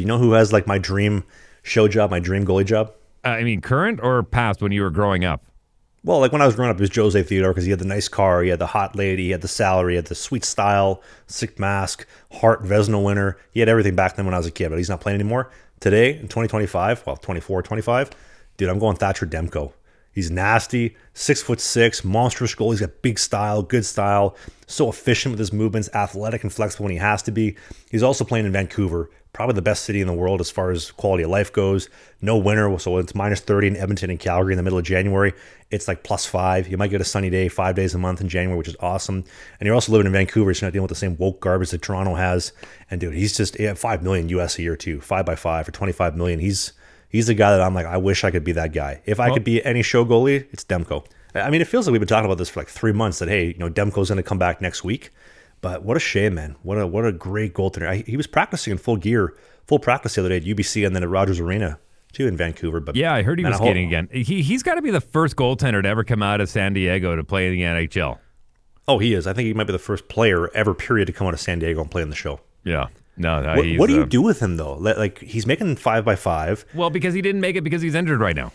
You know who has like my dream show job, my dream goalie job? I mean, current or past when you were growing up? Well, like when I was growing up, it was Jose Theodore because he had the nice car, he had the hot lady, he had the salary, he had the sweet style, sick mask, Hart Vezina winner. He had everything back then when I was a kid, but he's not playing anymore. Today, in 2025, well, 24, 25, dude, I'm going Thatcher Demko. He's nasty, 6'6", monstrous goal. He's got big style, good style, so efficient with his movements, athletic and flexible when he has to be. He's also playing in Vancouver, probably the best city in the world as far as quality of life goes. No winter, so it's minus 30 in Edmonton and Calgary in the middle of January. It's like plus 5. You might get a sunny day 5 days a month in January, which is awesome. And you're also living in Vancouver, so you're not dealing with the same woke garbage that Toronto has. And dude, he's just $5 million US a year too, 5x5 for $25 million. He's the guy that I'm like, I wish I could be that guy. If I could be any show goalie, it's Demko. I mean, it feels like we've been talking about this for like 3 months that, hey, Demko's going to come back next week. But what a shame, man. What a great goaltender. He was practicing in full practice the other day at UBC and then at Rogers Arena, too, in Vancouver. But yeah, I heard he was skating again. He's got to be the first goaltender to ever come out of San Diego to play in the NHL. Oh, he is. I think he might be the first player ever, period, to come out of San Diego and play in the show. Yeah. No, what do you do with him, though? Like, he's making 5x5. Well, because he didn't make it because he's injured right now.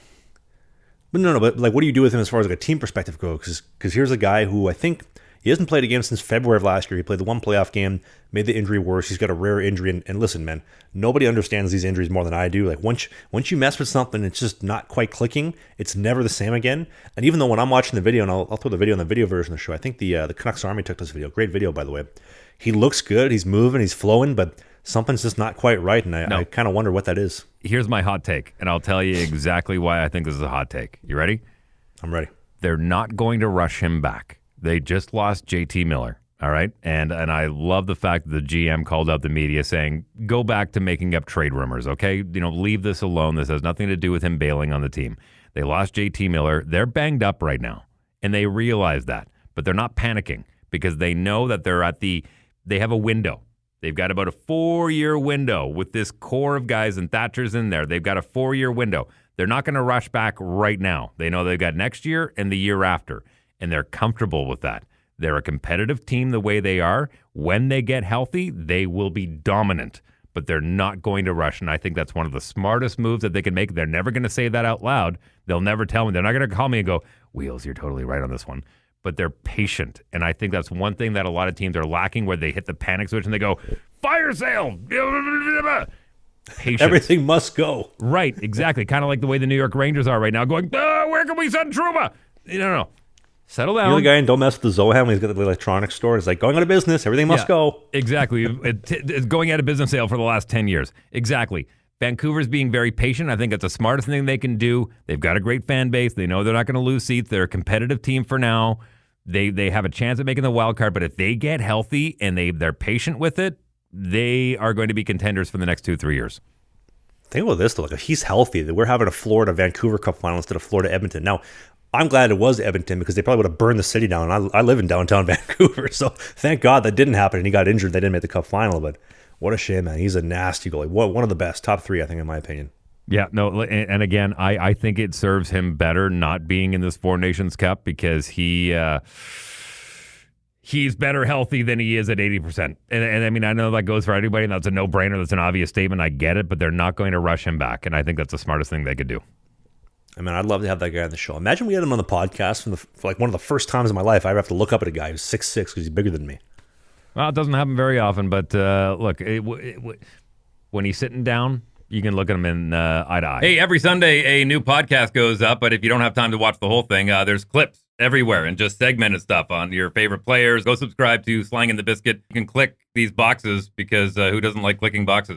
But no, but like, what do you do with him as far as like a team perspective goes? Because here's a guy who I think he hasn't played a game since February of last year. He played the one playoff game, made the injury worse. He's got a rare injury. And listen, man, nobody understands these injuries more than I do. Like, once you mess with something, it's just not quite clicking. It's never the same again. And even though when I'm watching the video, and I'll throw the video in the video version of the show, I think the Canucks Army took this video. Great video, by the way. He looks good. He's moving. He's flowing, but something's just not quite right, and I kind of wonder what that is. Here's my hot take, and I'll tell you exactly why I think this is a hot take. You ready? I'm ready. They're not going to rush him back. They just lost JT Miller, all right? And I love the fact that the GM called out the media saying, go back to making up trade rumors, okay? Leave this alone. This has nothing to do with him bailing on the team. They lost JT Miller. They're banged up right now, and they realize that. But they're not panicking because they know that they have a window. They've got about a 4-year window with this core of guys, and Thatcher's in there. They've got a 4-year window. They're not going to rush back right now. They know they've got next year and the year after, and they're comfortable with that. They're a competitive team the way they are. When they get healthy, they will be dominant, but they're not going to rush, and I think that's one of the smartest moves that they can make. They're never going to say that out loud. They'll never tell me. They're not going to call me and go, Wheels, you're totally right on this one. But they're patient. And I think that's one thing that a lot of teams are lacking, where they hit the panic switch and they go, fire sale! Patience. Everything must go. Right, exactly. Kind of like the way the New York Rangers are right now, going, where can we send Trouba? No. Settle down. You're the guy, and don't mess with the Zohan when he's got the electronics store. It's like going out of business. Everything must go. Exactly. It's going out of business sale for the last 10 years. Exactly. Vancouver's being very patient. I think it's the smartest thing they can do. They've got a great fan base. They know they're not going to lose seats. They're a competitive team for now. They have a chance at making the wild card, but if they get healthy and they're patient with it, they are going to be contenders for the next 2-3 years. Think about this, though. Like, if he's healthy, that we're having a Florida-Vancouver Cup final instead of Florida-Edmonton. Now, I'm glad it was Edmonton because they probably would have burned the city down. I live in downtown Vancouver, so thank God that didn't happen and he got injured. They didn't make the Cup final, but what a shame, man. He's a nasty goalie. One of the best. Top 3, I think, in my opinion. Yeah, no, and again, I think it serves him better not being in this Four Nations Cup because he's better healthy than he is at 80%. And I mean, I know that goes for anybody, and that's a no-brainer. That's an obvious statement. I get it, but they're not going to rush him back, and I think that's the smartest thing they could do. I mean, I'd love to have that guy on the show. Imagine we had him on the podcast for like one of the first times in my life I ever have to look up at a guy who's 6'6" because he's bigger than me. Well, it doesn't happen very often, but look, when he's sitting down, you can look at him in eye to eye. Hey, every Sunday a new podcast goes up, but if you don't have time to watch the whole thing, there's clips everywhere and just segmented stuff on your favorite players. Go subscribe to Slang and the Biscuit. You can click these boxes because who doesn't like clicking boxes?